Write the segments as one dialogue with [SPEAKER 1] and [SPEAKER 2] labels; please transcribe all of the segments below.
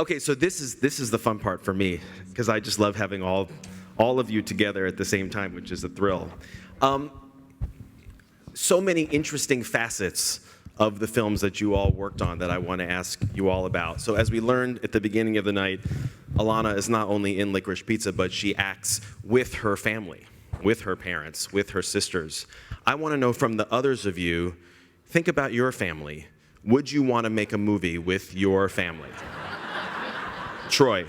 [SPEAKER 1] Okay, so this is the fun part for me, because I just love having all of you together at the same time, which is a thrill. So many interesting facets of the films that you all worked on that I want to ask you all about. So as we learned at the beginning of the night, Alana is not only in Licorice Pizza, but she acts with her family, with her parents, with her sisters. I want to know from the others of you, think about your family. Would you want to make a movie with your family? Troy.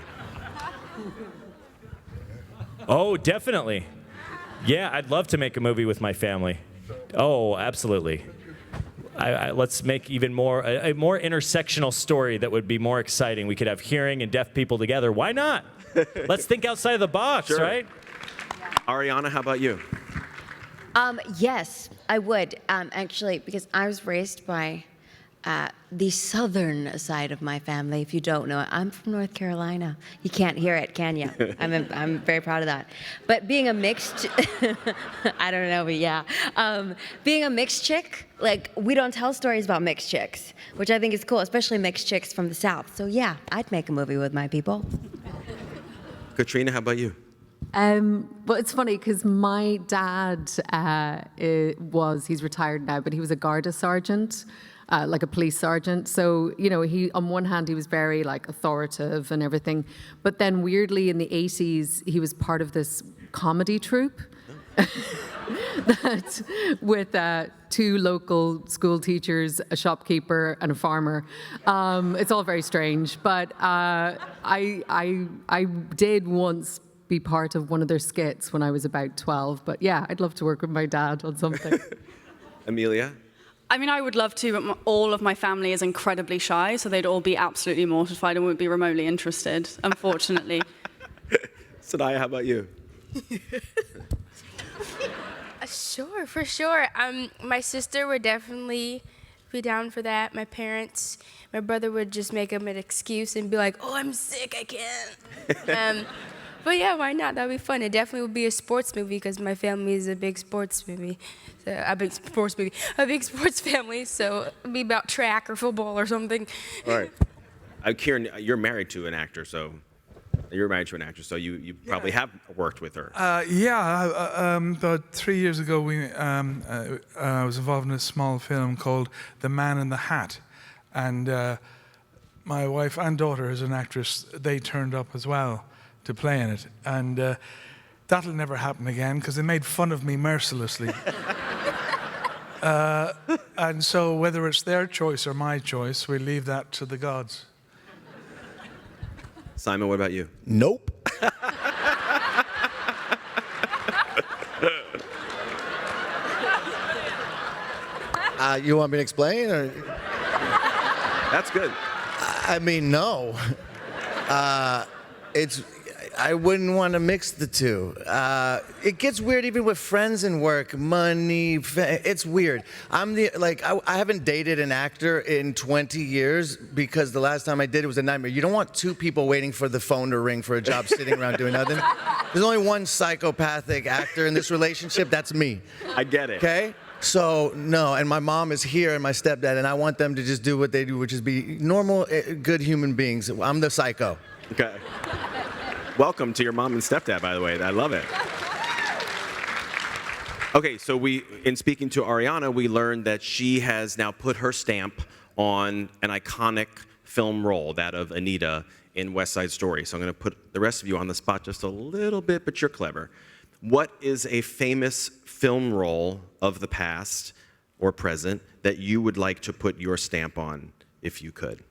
[SPEAKER 2] Oh, definitely. Yeah, I'd love to make a movie with my family. Oh, absolutely. Let's make even more a more intersectional story that would be more exciting. We could have hearing and deaf people together. Why not? Let's think outside of the box,
[SPEAKER 1] Sure.
[SPEAKER 2] right?
[SPEAKER 1] Ariana, how about you?
[SPEAKER 3] Yes, I would, actually, because I was raised by the southern side of my family. If you don't know it, I'm from North Carolina. You can't hear it, can you? I'm very proud of that. But being a mixed, I don't know, but yeah. Being a mixed chick, like, we don't tell stories about mixed chicks, which I think is cool, especially mixed chicks from the South. So yeah, I'd make a movie with my people.
[SPEAKER 1] Caitriona, how about you?
[SPEAKER 4] Well, it's funny because my dad he's retired now, but he was a Garda sergeant, like a police sergeant. So, you know, he, on one hand, he was very like authoritative and everything. But then weirdly in the 80s, he was part of this comedy troupe that with two local school teachers, a shopkeeper and a farmer. It's all very strange, but I did once be part of one of their skits when I was about 12. But yeah, I'd love to work with my dad on something.
[SPEAKER 1] Amelia?
[SPEAKER 5] I mean, I would love to, but all of my family is incredibly shy, so they'd all be absolutely mortified and wouldn't be remotely interested, unfortunately.
[SPEAKER 1] Saniyya, how about you?
[SPEAKER 6] Sure, for sure. My sister would definitely be down for that. My parents, my brother would just make him an excuse and be like, "Oh, I'm sick, I can't." But yeah, why not? That'd be fun. It definitely would be a sports movie because my family is a big sports movie, a big sports family. So it'd be about track or football or something.
[SPEAKER 1] All right. Kieran, you're married to an actor, so you probably have worked with her.
[SPEAKER 7] About 3 years ago, I was involved in a small film called The Man in the Hat, and my wife and daughter, as an actress, they turned up as well to play in it, and that'll never happen again because they made fun of me mercilessly. And so whether it's their choice or my choice, we leave that to the gods.
[SPEAKER 1] Simon, what about you?
[SPEAKER 8] Nope. You want me to explain? Or?
[SPEAKER 1] That's good.
[SPEAKER 8] I mean, no. I wouldn't want to mix the two. It gets weird even with friends and work, money, it's weird. I haven't dated an actor in 20 years because the last time I did it was a nightmare. You don't want two people waiting for the phone to ring for a job sitting around doing nothing. There's only one psychopathic actor in this relationship, that's me.
[SPEAKER 1] I get it.
[SPEAKER 8] Okay? So, no, and my mom is here and my stepdad, and I want them to just do what they do, which is be normal, good human beings. I'm the psycho.
[SPEAKER 1] Okay. Welcome to your mom and stepdad, by the way. I love it. Okay, so in speaking to Ariana, we learned that she has now put her stamp on an iconic film role, that of Anita in West Side Story. So I'm going to put the rest of you on the spot just a little bit, but you're clever. What is a famous film role of the past or present that you would like to put your stamp on if you could?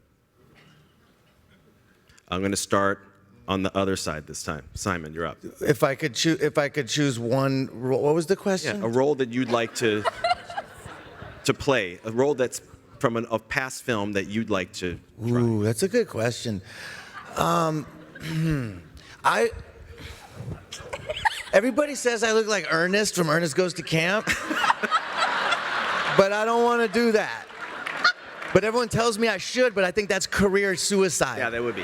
[SPEAKER 1] I'm going to start on the other side this time. Simon, you're up.
[SPEAKER 8] If I could choose one role, what was the question?
[SPEAKER 1] Yeah, a role that you'd like to play, a role that's from a past film that you'd like to try.
[SPEAKER 8] Ooh, that's a good question. Everybody says I look like Ernest from Ernest Goes to Camp, but I don't want to do that. But everyone tells me I should, but I think that's career suicide.
[SPEAKER 1] Yeah, that would be.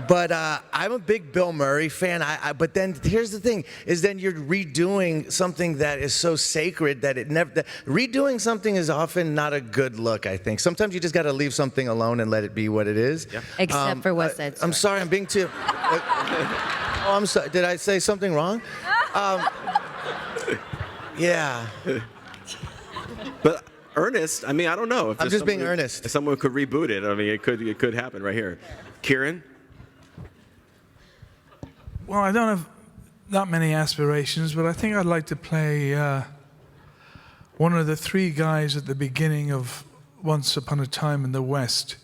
[SPEAKER 8] But I'm a big Bill Murray fan. But then here's the thing: is then you're redoing something that is so sacred that it never. Redoing something is often not a good look. I think sometimes you just got to leave something alone and let it be what it is.
[SPEAKER 1] Yeah.
[SPEAKER 3] Except for West Side Story.
[SPEAKER 8] I'm sorry, I'm being too. Oh, I'm sorry. Did I say something wrong? Yeah.
[SPEAKER 1] But Ernest, I mean, I don't know. If
[SPEAKER 8] I'm
[SPEAKER 1] there's
[SPEAKER 8] just being
[SPEAKER 1] someone-
[SPEAKER 8] earnest.
[SPEAKER 1] If someone could reboot it, I mean, it could happen right here. Kieran?
[SPEAKER 7] Well, I don't have that many aspirations, but I think I'd like to play one of the three guys at the beginning of Once Upon a Time in the West,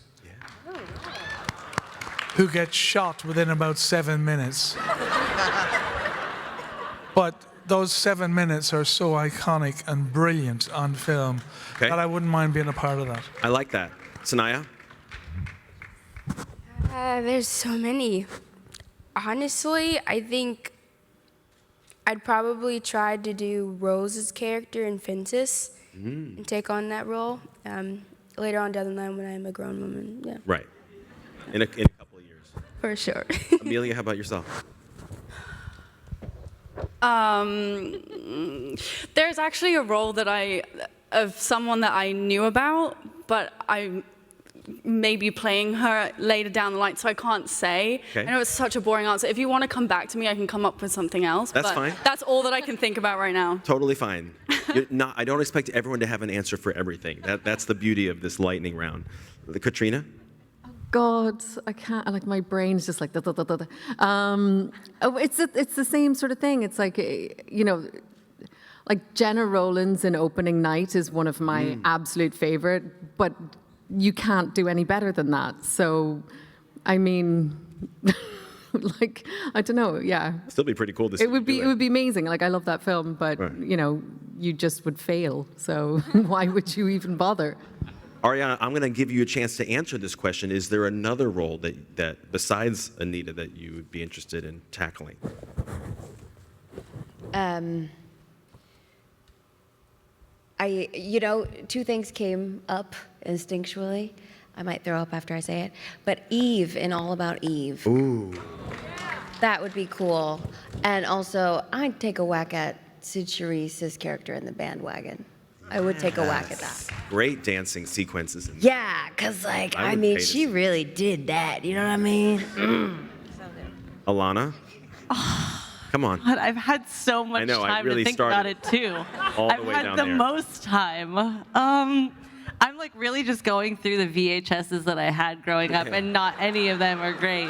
[SPEAKER 7] who gets shot within about 7 minutes. But those 7 minutes are so iconic and brilliant on film that I wouldn't mind being a part of that.
[SPEAKER 1] I like that. Saniyya?
[SPEAKER 6] There's so many. Honestly, I think I'd probably try to do Rose's character in Fences and take on that role later on down the line when I'm a grown woman. Yeah,
[SPEAKER 1] Right. In a couple of years.
[SPEAKER 6] for sure.
[SPEAKER 1] Emilia, how about yourself?
[SPEAKER 5] There's actually a role of someone that I knew about, but I may be playing her later down the line, so I can't say.
[SPEAKER 1] Okay.
[SPEAKER 5] I know it's such a boring answer. If you want to come back to me, I can come up with something else.
[SPEAKER 1] That's
[SPEAKER 5] but
[SPEAKER 1] fine.
[SPEAKER 5] That's all that I can think about right now.
[SPEAKER 1] Totally fine. I don't expect everyone to have an answer for everything. That's the beauty of this lightning round. Caitriona?
[SPEAKER 4] God, I can't. Like my brain's just like. It's the same sort of thing. It's like like Jenna Rollins in Opening Night is one of my absolute favorite, but you can't do any better than that. So, I mean, like I don't know. Yeah,
[SPEAKER 1] Still be pretty cool to see.
[SPEAKER 4] it would
[SPEAKER 1] you
[SPEAKER 4] be
[SPEAKER 1] do
[SPEAKER 4] it would be amazing. Like I love that film, but
[SPEAKER 1] Right.
[SPEAKER 4] you just would fail. So why would you even bother?
[SPEAKER 1] Ariana, I'm going to give you a chance to answer this question. Is there another role that besides Anita that you would be interested in tackling?
[SPEAKER 3] Two things came up instinctually. I might throw up after I say it, but Eve in All About Eve.
[SPEAKER 1] Ooh.
[SPEAKER 3] That would be cool. And also, I'd take a whack at Sid Charisse's character in The Bandwagon. I would take a whack at that.
[SPEAKER 1] Great dancing sequences.
[SPEAKER 3] Yeah, because,
[SPEAKER 1] I would pay to
[SPEAKER 3] she
[SPEAKER 1] see
[SPEAKER 3] really did that. You know what I mean?
[SPEAKER 1] Alana? Come on.
[SPEAKER 9] God, I've had so much
[SPEAKER 1] I know, I
[SPEAKER 9] time
[SPEAKER 1] really
[SPEAKER 9] to think about
[SPEAKER 1] started
[SPEAKER 9] it too.
[SPEAKER 1] all the
[SPEAKER 9] I've
[SPEAKER 1] way
[SPEAKER 9] had
[SPEAKER 1] down
[SPEAKER 9] the
[SPEAKER 1] there.
[SPEAKER 9] most time. I'm like really just going through the VHSs that I had growing up, and not any of them are great.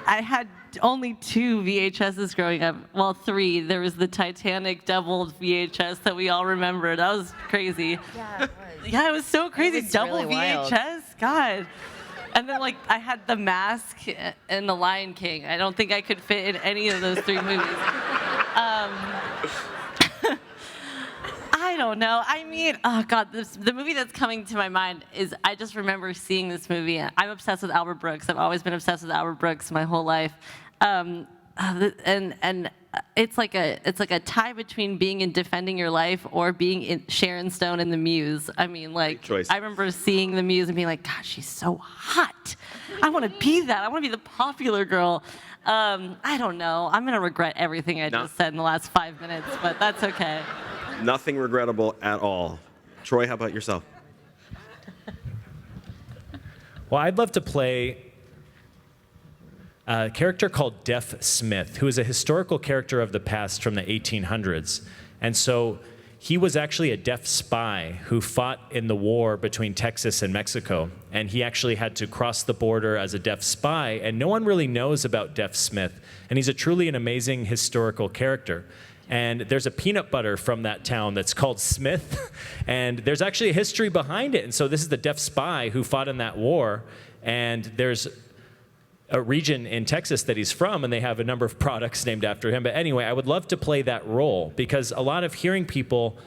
[SPEAKER 9] I had only 2 VHSs growing up. Well, 3. There was the Titanic doubled VHS that we all remember. That was crazy.
[SPEAKER 3] Yeah, it was.
[SPEAKER 9] Yeah, it was so crazy.
[SPEAKER 3] was
[SPEAKER 9] Double
[SPEAKER 3] really wild.
[SPEAKER 9] VHS? God. And then, I had The Mask and The Lion King. I don't think I could fit in any of those 3 movies. I don't know. I mean, oh, God, the movie that's coming to my mind is, I just remember seeing this movie. I'm obsessed with Albert Brooks. I've always been obsessed with Albert Brooks my whole life. And it's like a tie between being in Defending Your Life or being in Sharon Stone in The Muse. I mean,
[SPEAKER 1] choice.
[SPEAKER 9] I remember seeing The Muse and being like, gosh, she's so hot. I want to be that. I want to be the popular girl. I don't know. I'm going to regret everything I just said in the last 5 minutes, but that's okay.
[SPEAKER 1] Nothing regrettable at all. Troy, how about yourself?
[SPEAKER 2] Well, I'd love to play a character called Deaf Smith, who is a historical character of the past from the 1800s. And so he was actually a deaf spy who fought in the war between Texas and Mexico. And he actually had to cross the border as a deaf spy, and no one really knows about Deaf Smith. And he's truly an amazing historical character. And there's a peanut butter from that town that's called Smith, and there's actually a history behind it. And so this is the deaf spy who fought in that war, and there's a region in Texas that he's from, and they have a number of products named after him. But anyway, I would love to play that role, because a lot of hearing people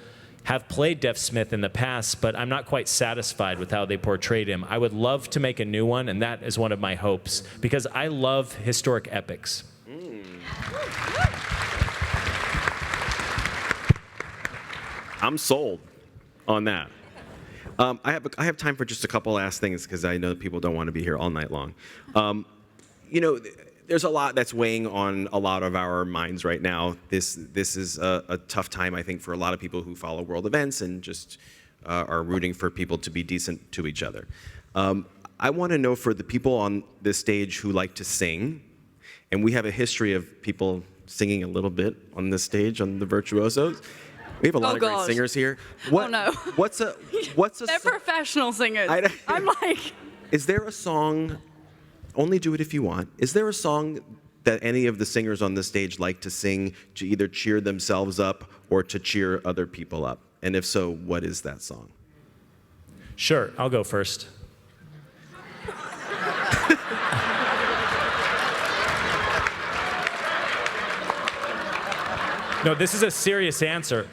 [SPEAKER 2] have played Deaf Smith in the past, but I'm not quite satisfied with how they portrayed him. I would love to make a new one, and that is one of my hopes, because I love historic epics.
[SPEAKER 1] I'm sold on that. I have time for just a couple last things because I know that people don't want to be here all night long. There's a lot that's weighing on a lot of our minds right now. This is a tough time, I think, for a lot of people who follow world events and just are rooting for people to be decent to each other. I want to know for the people on this stage who like to sing, and we have a history of people singing a little bit on this stage on the Virtuosos. We have a lot of great singers here.
[SPEAKER 5] Oh no.
[SPEAKER 1] What's a
[SPEAKER 5] They're professional singers. I'm like.
[SPEAKER 1] Is there a song? Only do it if you want. Is there a song that any of the singers on this stage like to sing to either cheer themselves up or to cheer other people up? And if so, what is that song?
[SPEAKER 2] Sure, I'll go first. No, this is a serious answer.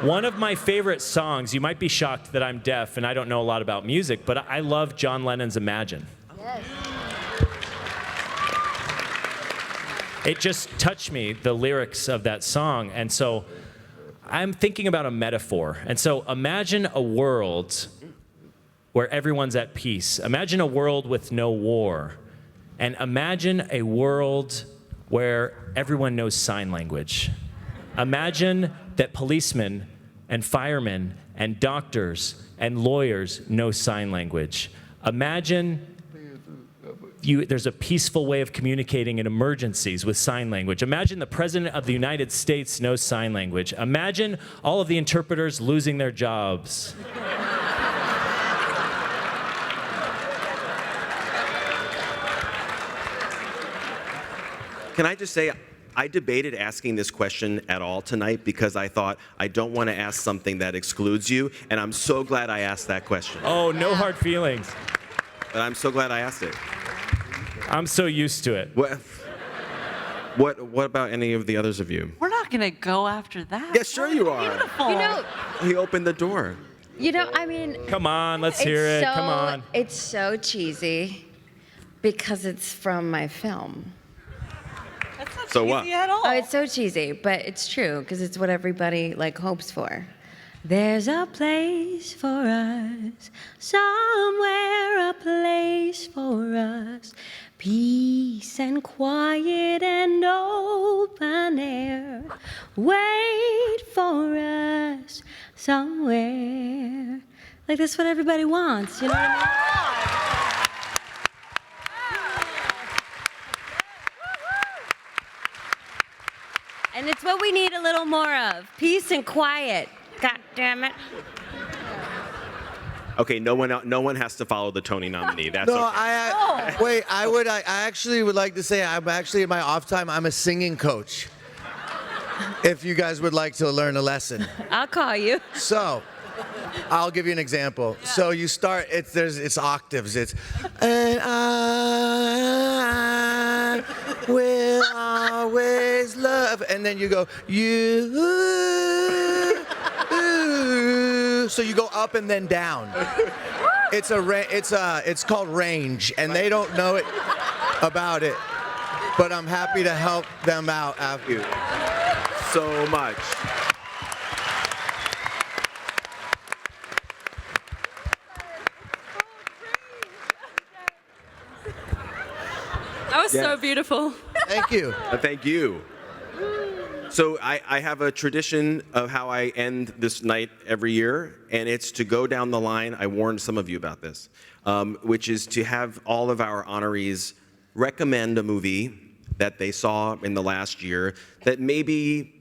[SPEAKER 2] One of my favorite songs, you might be shocked that I'm deaf and I don't know a lot about music, but I love John Lennon's Imagine.
[SPEAKER 3] Yes.
[SPEAKER 2] It just touched me, the lyrics of that song. And so I'm thinking about a metaphor. And so imagine a world where everyone's at peace. Imagine a world with no war. And imagine a world where everyone knows sign language. Imagine that policemen and firemen and doctors and lawyers know sign language. Imagine there's a peaceful way of communicating in emergencies with sign language. Imagine the President of the United States knows sign language. Imagine all of the interpreters losing their jobs.
[SPEAKER 1] Can I just say, I debated asking this question at all tonight because I thought I don't want to ask something that excludes you, and I'm so glad I asked that question.
[SPEAKER 2] Oh, no hard feelings.
[SPEAKER 1] But I'm so glad I asked it.
[SPEAKER 2] I'm so used to it.
[SPEAKER 1] What about any of the others of you?
[SPEAKER 9] We're not gonna go after that.
[SPEAKER 1] Yeah, sure you are.
[SPEAKER 9] Beautiful.
[SPEAKER 3] You know,
[SPEAKER 1] He opened the door.
[SPEAKER 3] I mean.
[SPEAKER 2] Come on, let's hear it. Come on.
[SPEAKER 3] It's so cheesy because it's from my film.
[SPEAKER 9] That's not
[SPEAKER 1] So
[SPEAKER 9] cheesy
[SPEAKER 1] what?
[SPEAKER 9] at all.
[SPEAKER 3] Oh, it's so cheesy, but it's true because it's what everybody hopes for. There's a place for us, somewhere a place for us, peace and quiet and open air. Wait for us somewhere. That's what everybody wants, you know what I mean? And it's what we need a little more of, peace and quiet. God damn it.
[SPEAKER 1] Okay, no one has to follow the Tony nominee. That's
[SPEAKER 8] No,
[SPEAKER 1] okay.
[SPEAKER 8] wait. I actually would like to say I'm actually in my off time. I'm a singing coach. If you guys would like to learn a lesson,
[SPEAKER 3] I'll call you.
[SPEAKER 8] so I'll give you an example. So you start. It's octaves. It's and I will always love, and then you go you. So you go up and then down. It's called range, and they don't know it about it. But I'm happy to help them out after you.
[SPEAKER 1] So much.
[SPEAKER 5] That was so
[SPEAKER 1] Yes.
[SPEAKER 5] beautiful.
[SPEAKER 8] Thank you.
[SPEAKER 1] Thank you. So I have a tradition of how I end this night every year, and it's to go down the line. I warned some of you about this, which is to have all of our honorees recommend a movie that they saw in the last year that maybe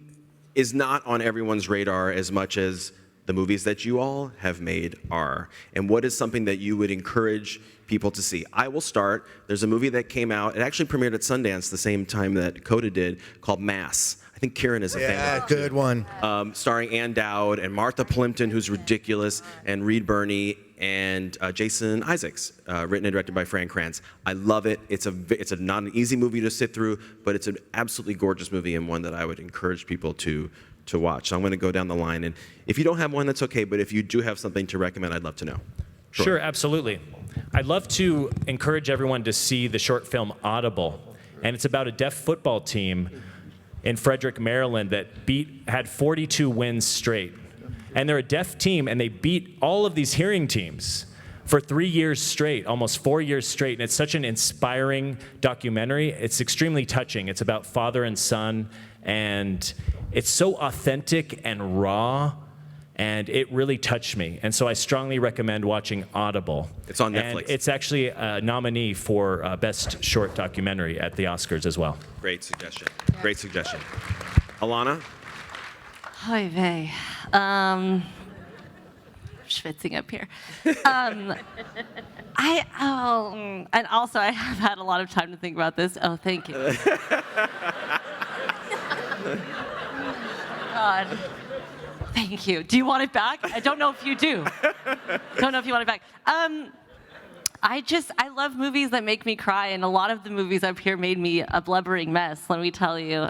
[SPEAKER 1] is not on everyone's radar as much as the movies that you all have made are. And what is something that you would encourage people to see? I will start. There's a movie that came out. It actually premiered at Sundance the same time that CODA did, called Mass. I think Kieran is a fan.
[SPEAKER 8] Yeah, good one.
[SPEAKER 1] Starring Ann Dowd and Martha Plimpton, who's ridiculous, and Reed Birney and Jason Isaacs, written and directed by Fran Kranz. I love it. It's not an easy movie to sit through, but it's an absolutely gorgeous movie and one that I would encourage people to watch. So I'm going to go down the line, and if you don't have one, that's okay. But if you do have something to recommend, I'd love to know.
[SPEAKER 2] Sure, absolutely. I'd love to encourage everyone to see the short film Audible, and it's about a deaf football team in Frederick, Maryland that had 42 wins straight. And they're a deaf team, and they beat all of these hearing teams for 3 years straight, almost 4 years straight. And it's such an inspiring documentary. It's extremely touching. It's about father and son, and it's so authentic and raw, and it really touched me. And so I strongly recommend watching Audible.
[SPEAKER 1] It's on Netflix.
[SPEAKER 2] And it's actually a nominee for Best Short Documentary at the Oscars as well.
[SPEAKER 1] Great suggestion. Great suggestion. Alana?
[SPEAKER 9] Hi, vey. Schwitzing up here. And also I have had a lot of time to think about this. Oh, thank you. God. Thank you. Do you want it back? I don't know if you do. Don't know if you want it back. I love movies that make me cry, and a lot of the movies up here made me a blubbering mess, let me tell you.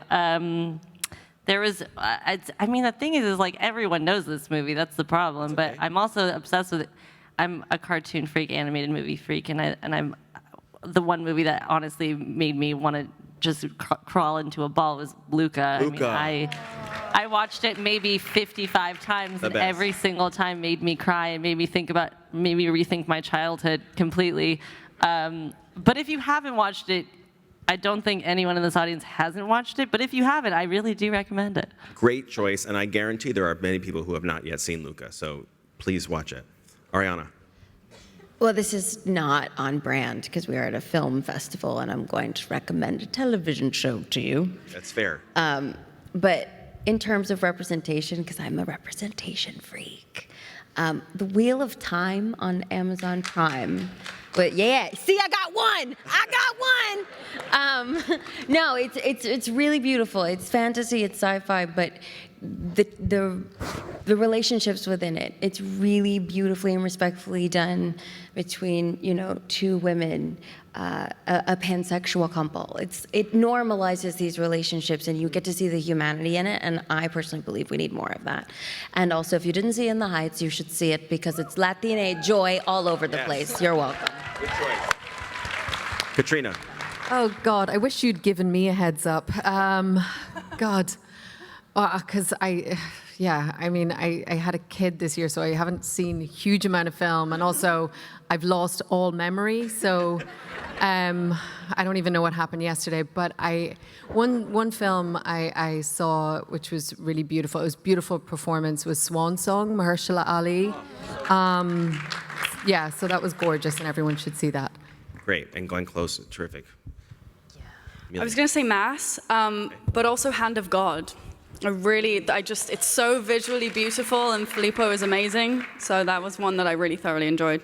[SPEAKER 9] There was, the thing is like everyone knows this movie, that's the problem, but I'm also obsessed with it. I'm a cartoon freak, animated movie freak, and I'm the one movie that honestly made me want to just crawl into a ball was Luca.
[SPEAKER 1] Luca.
[SPEAKER 9] I watched it maybe 55 times, and every single time made me cry and made me rethink my childhood completely. But if you haven't watched it, I don't think anyone in this audience hasn't watched it, but if you haven't, I really do recommend it.
[SPEAKER 1] Great choice, and I guarantee there are many people who have not yet seen Luca, so please watch it. Ariana?
[SPEAKER 3] Well, this is not on brand because we are at a film festival, and I'm going to recommend a television show to you.
[SPEAKER 1] That's fair.
[SPEAKER 3] But in terms of representation, because I'm a representation freak, The Wheel of Time on Amazon Prime. But yeah, see, I got one. No, it's really beautiful. It's fantasy, it's sci-fi, but the relationships within it, it's really beautifully and respectfully done between, two women, a pansexual couple. It normalizes these relationships, and you get to see the humanity in it, and I personally believe we need more of that. And also, if you didn't see In the Heights, you should see it because it's Latina joy all over the place. You're welcome.
[SPEAKER 1] Good choice. Caitriona?
[SPEAKER 4] Oh, God, I wish you'd given me a heads up. God. Because I had a kid this year, so I haven't seen a huge amount of film, and also I've lost all memory, so I don't even know what happened yesterday. But one film I saw, which was really beautiful, it was a beautiful performance, was Swan Song, Mahershala Ali. So that was gorgeous, and everyone should see that.
[SPEAKER 1] Great, and Glenn Close, terrific.
[SPEAKER 5] I was going to say Mass, but also Hand of God. It's so visually beautiful, and Filippo is amazing. So that was one that I really thoroughly enjoyed.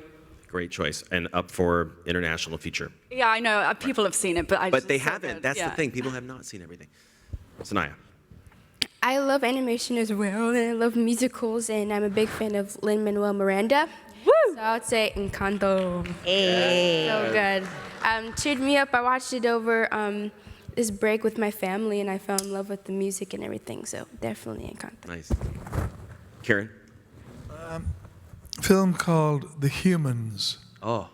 [SPEAKER 1] Great choice, and up for international feature.
[SPEAKER 5] Yeah, I know, people have seen it,
[SPEAKER 1] but they haven't. That's the thing, people have not seen everything. Saniyya?
[SPEAKER 6] I love animation as well, and I love musicals, and I'm a big fan of Lin-Manuel Miranda. Woo! So I would say Encanto.
[SPEAKER 3] Hey.
[SPEAKER 6] So good. Cheered me up. I watched it over this break with my family, and I fell in love with the music and everything, so definitely Encanto.
[SPEAKER 1] Nice. Karen?
[SPEAKER 7] Film called The Humans.
[SPEAKER 1] Oh.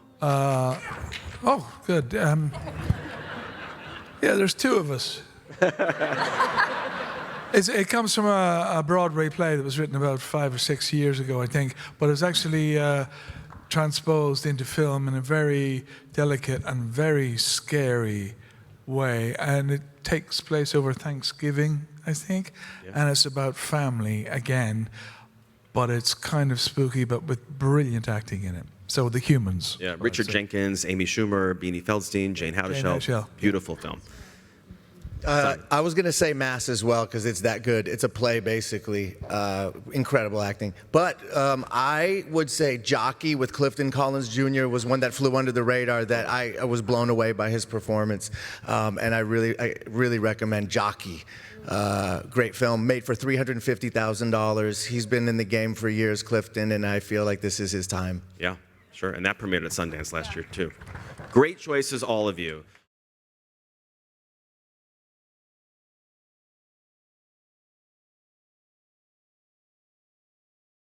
[SPEAKER 7] Good. Yeah, there's two of us. It comes from a Broadway play that was written about 5 or 6 years ago, I think, but it was actually transposed into film in a very delicate and very scary way, and it takes place over Thanksgiving, I think, and it's about family again, but it's kind of spooky, but with brilliant acting in it. So The Humans.
[SPEAKER 1] Yeah, Richard Jenkins, Amy Schumer, Beanie Feldstein, Jane Houdyshell. Beautiful film.
[SPEAKER 8] I was going to say Mass as well because it's that good. It's a play, basically. Incredible acting. But I would say Jockey with Clifton Collins Jr. was one that flew under the radar that I was blown away by his performance. And I really recommend Jockey. Great film, made for $350,000. He's been in the game for years, Clifton, and I feel like this is his time.
[SPEAKER 1] Yeah, sure. And that premiered at Sundance last year, too. Great choices, all of you.